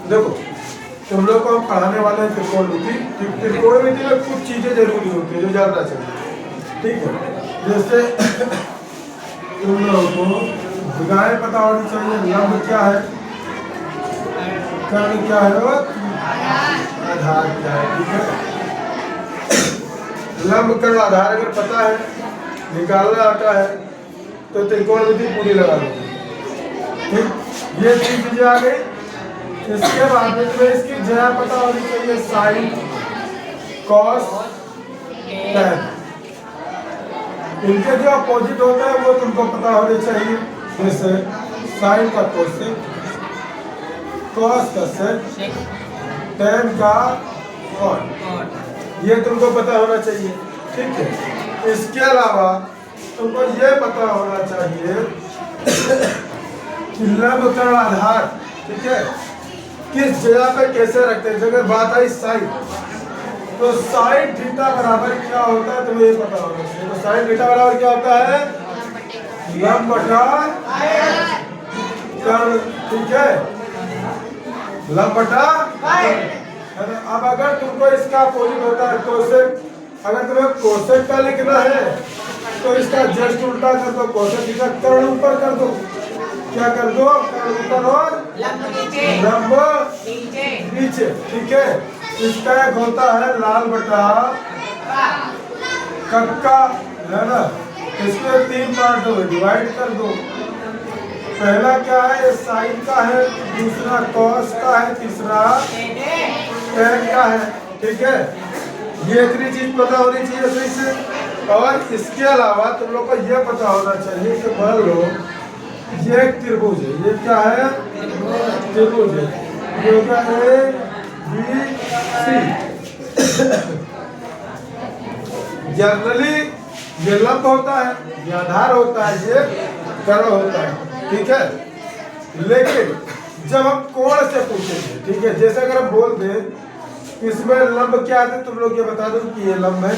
देखो तुम लोग को हम पढ़ाने वाले हैं त्रिकोणमिति। त्रिकोणमिति में कुछ चीजें जरूरी होती है जो जानना चाहिए, ठीक है। जैसे तुम लोगों को भुजाएं पता होनी चाहिए, लंब क्या है, कर्ण क्या है और आधार क्या है, ठीक है। लंब कर्ण आधार अगर पता है, निकालना आता है, तो त्रिकोणमिति पूरी लगा लो, ठीक। ये तीन चीजें आ गई। इसके बाद में तुम्हें इसकी जया पता होनी चाहिए, साइन कॉस टैन। इनके जो अपोजिट होता है वो तुमको पता होने चाहिए। जैसे साइन का कोसेक, कॉस का सेक, टैन का कॉट, ये तुमको पता होना चाहिए, ठीक है। इसके अलावा तुमको ये पता होना चाहिए कि लंब कर्ण आधार, ठीक है, किस जगह पे कैसे रखते हैं। अगर बात आई साइन, तो साइन थीटा बराबर क्या होता है तुम्हें ये पता होना चाहिए। तो साइन थीटा बराबर क्या होता है, लंब बटा कर्ण, ठीक है, लंब बटा। अब अगर तुमको इसका अपोजिट होता है कोसेक, अगर तुम्हें कोसेक का लिखना है तो इसका जस्ट उल्टा कर दो, कोसेक थीटा कर्ण ऊपर कर दो, क्या कर दो, कर्ण ऊपर और लंब नीचे, ठीक है। इसका एक होता है लाल बटा कक्का, है ना। इसके तीन पार्ट हो, डिवाइड कर दो। पहला क्या है, साइन का है, दूसरा कॉस का है, तीसरा टैन का है, ठीक है। ये इतनी चीज पता होनी चाहिए सही से। और इसके अलावा तुम लोग को ये पता होना चाहिए कि मान लो ये एक त्रिभुज है, ये क्या है, त्रिभुज है, ये होगा ए बी सी। जनरली ये लंब होता है, ये आधार होता है, ये कर्ण होता है, ठीक है। लेकिन जब हम कोण से पूछेंगे, ठीक है, जैसे अगर हम बोल दें इसमें लंब क्या है, तुम लोग ये बता दो कि ये लंब है,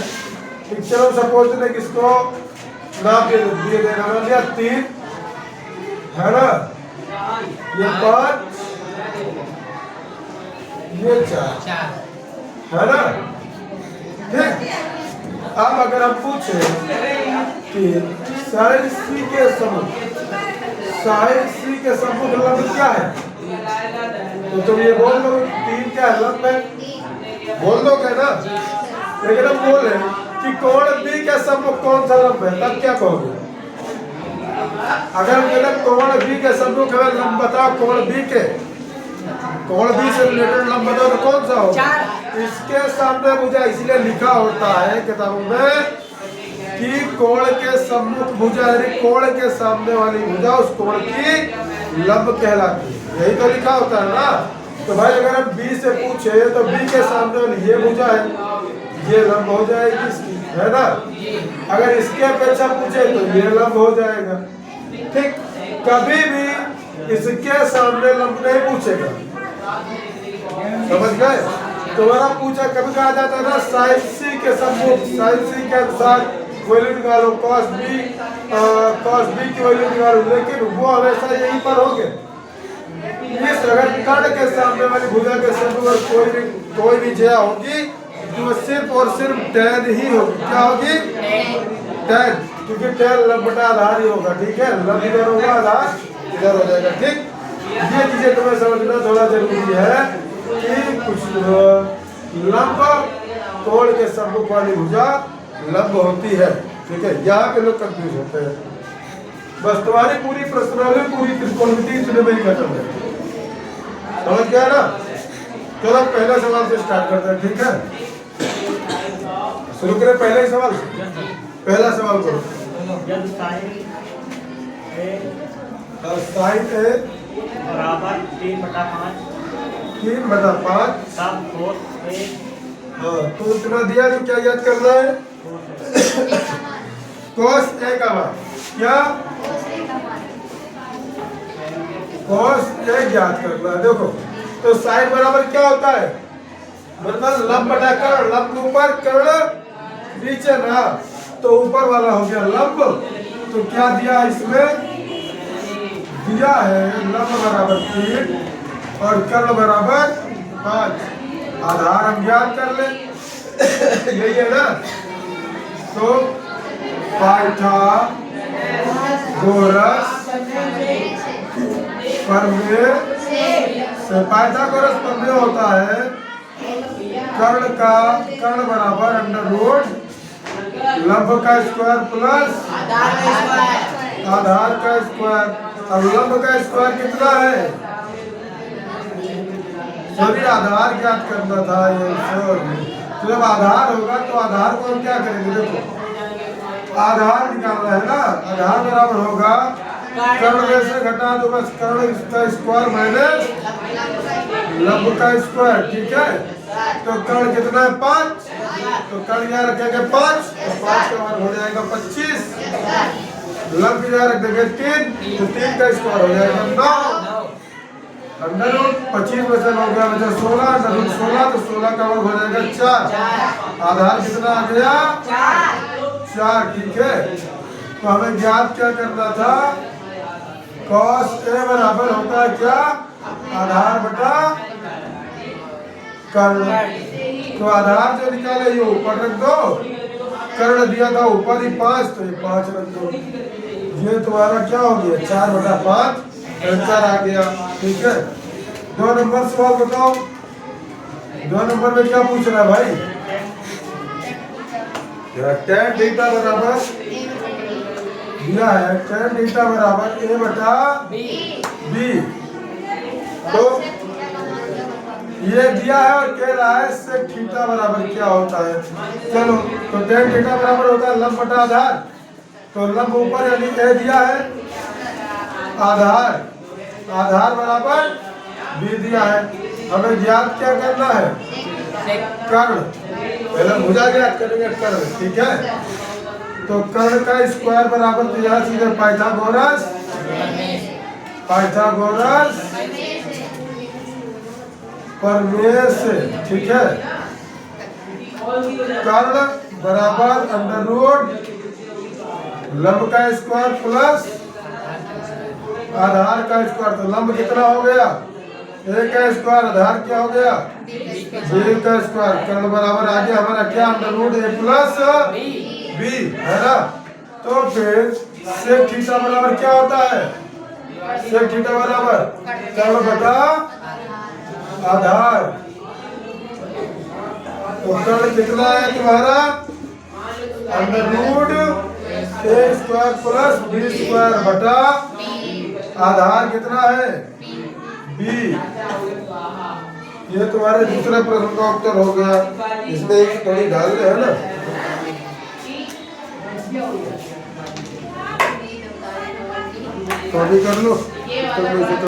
ठीक। चलो सपोज ने किसको नाम दिए देना, मान लिया 3, है ना, ये 5, ये 4, है ना, ठीक। अब अगर हम पूछे कि साइन सी के सम्मुख, साइन सी के सम्मुख लंब क्या है, तो तुम ये बोल दो 3 क्या लंब है, बोल दो क्या ना। लेकिन हम बोले कि कोण बी के सम्मुख कौन सा लंब है, तब क्या कहोगे। अगर हम कहते कोण बी के सम्मुख है लंब बताओ, कोण बी के, कोण बी से रिलेटेड लंब बताओ तो कौन सा होगा। इसके सामने भुजा इसलिए लिखा होता है किताबों में कि कोण के सम्मुख भुजा, यानी कोण के सामने वाली भुजा उस कोण की लंब कहलाती है, यही तो लिखा होता है ना। तो भाई अगर हम बी से पूछे तो बी के सामने वाली ये भुजा है, ये लंब हो जाएगी इसकी, है ना। अगर इसके अपेक्षा पूछे तो ये लंब हो जाएगा, ठीक। कभी भी इसके सामने लंब नहीं पूछेगा, समझ गए। तुम्हारा पूछा कभी कहा जाता है ना साइन सी के सम्मुख, साइन सी के अनुसार वैल्यू निकालो, कॉस बी की वैल्यू निकालो, लेकिन वो हमेशा यहीं पर होंगे। इस अगर कर्ण के सामने वाली भुजा के सम्मुख कोई भी जया होगी तो सिर्फ और सिर्फ टैन ही होगी, क्या होगी, टैन, क्योंकि टैन लंब बटा आधार ही होगा, ठीक है। लंब इधर होगा, आधार इधर हो जाएगा, ठीक। ये चीजें तुम्हें समझना थोड़ा जरूरी है कि कुछ लंब कोण के सम्मुख वाली भुजा लंब होती है, ठीक है। यहाँ पे लोग कंफ्यूज होते हैं। बस तुम्हारी पूरी प्रश्नावली, पूरी त्रिकोणमिति इतने में ही खत्म है, समझ गया ना। चलो पहला सवाल से स्टार्ट करते हैं, ठीक है। शुरू करें पहले ही सवाल, पहला सवाल करो। साइन ए बराबर 3/5, 3/5, सब कोस ए। हाँ, तो इतना दिया तो क्या याद करना है, कोस ए का मान, क्या कोस ए याद करना है। देखो तो साइन बराबर क्या होता है, मतलब लंब बटा कर्ण, लंब ऊपर कर्ण नीचे ना, तो ऊपर वाला हो गया लंब। तो क्या दिया इसमें, दिया है लंब बराबर 3 और कर्ण बराबर 5। आधार हम ज्ञात कर ले यही है ना। तो पाइथागोरस प्रमेय से पाइथागोरस प्रमेय होता है कर्ण बराबर अंडर रूट लंब का स्क्वायर प्लस आधार का स्क्वायर। अब लंब का स्क्वायर कितना है? सॉरी आधार ज्ञात करना था ये। तो जब आधार होगा तो आधार को हम क्या करेंगे? देखो आधार निकालना है ना। आधार बराबर होगा कर्ण में से घटा दो बस कर्ण का स्क्वायर माइनस लंब का स्क्वायर। ठीक है। तो कर्ण कितना है? 5। तो कर्ण यहाँ रखेंगे 5 तो 5 का वर्ग हो जाएगा 25। लंब यहाँ रख देंगे 3 तो 3 का स्क्वायर हो जाएगा 9। अंडर रूट 25 में से हो गया बचा 16। अंडर रूट 16 तो 16 का वर्ग हो जाएगा 4। आधार कितना आ गया? 4। ठीक है। तो हमें ज्ञात क्या करना था? cos a बराबर होता है क्या? आधार बटा कर्ण। तो आधार जो निकाले ये ऊपर रख दो। कर्ण दिया था ऊपर ही 5 तो ये 5 रख दो। ये तुम्हारा क्या हो गया? 4 बटा 5 आंसर आ गया। ठीक है। 2 नंबर सवाल बताओ। 2 नंबर में क्या पूछ रहा है भाई? tan थीटा बराबर दिया है tan थीटा बराबर a बटा b। तो ये दिया है और कह रहा है sec थीटा बराबर क्या होता है। चलो तो tan थीटा बराबर होता है लंब बटा आधार। तो लंब ऊपर यानी a दिया है। आधार बराबर b दिया है। हमें ज्ञात क्या करना है? कर्ण। पहले भुजा ज्ञात करेंगे कर्ण। ठीक है। तो कर्ण का स्क्वायर बराबर तो यहाँ सीधे पाइथागोरस प्रमेय से। ठीक है। कर्ण बराबर अंडर रूट लंब का स्क्वायर प्लस आधार का स्क्वायर। तो लंब कितना हो गया? a का स्क्वायर। आधार क्या हो गया? b का स्क्वायर। कर्ण बराबर आगे हमारा क्या? Under root a plus b है ना। तो फिर sec थीटा बराबर क्या होता है? sec थीटा बराबर कर्ण बटा आधार। तो कर्ण कितना है तुम्हारा? Under root a square plus b square बटा आधार कितना है? b। ये तुम्हारे दूसरे प्रश्न का उत्तर हो गया। इसमें एक थोड़ी डाल दे है ना। तो भी कर लो। तो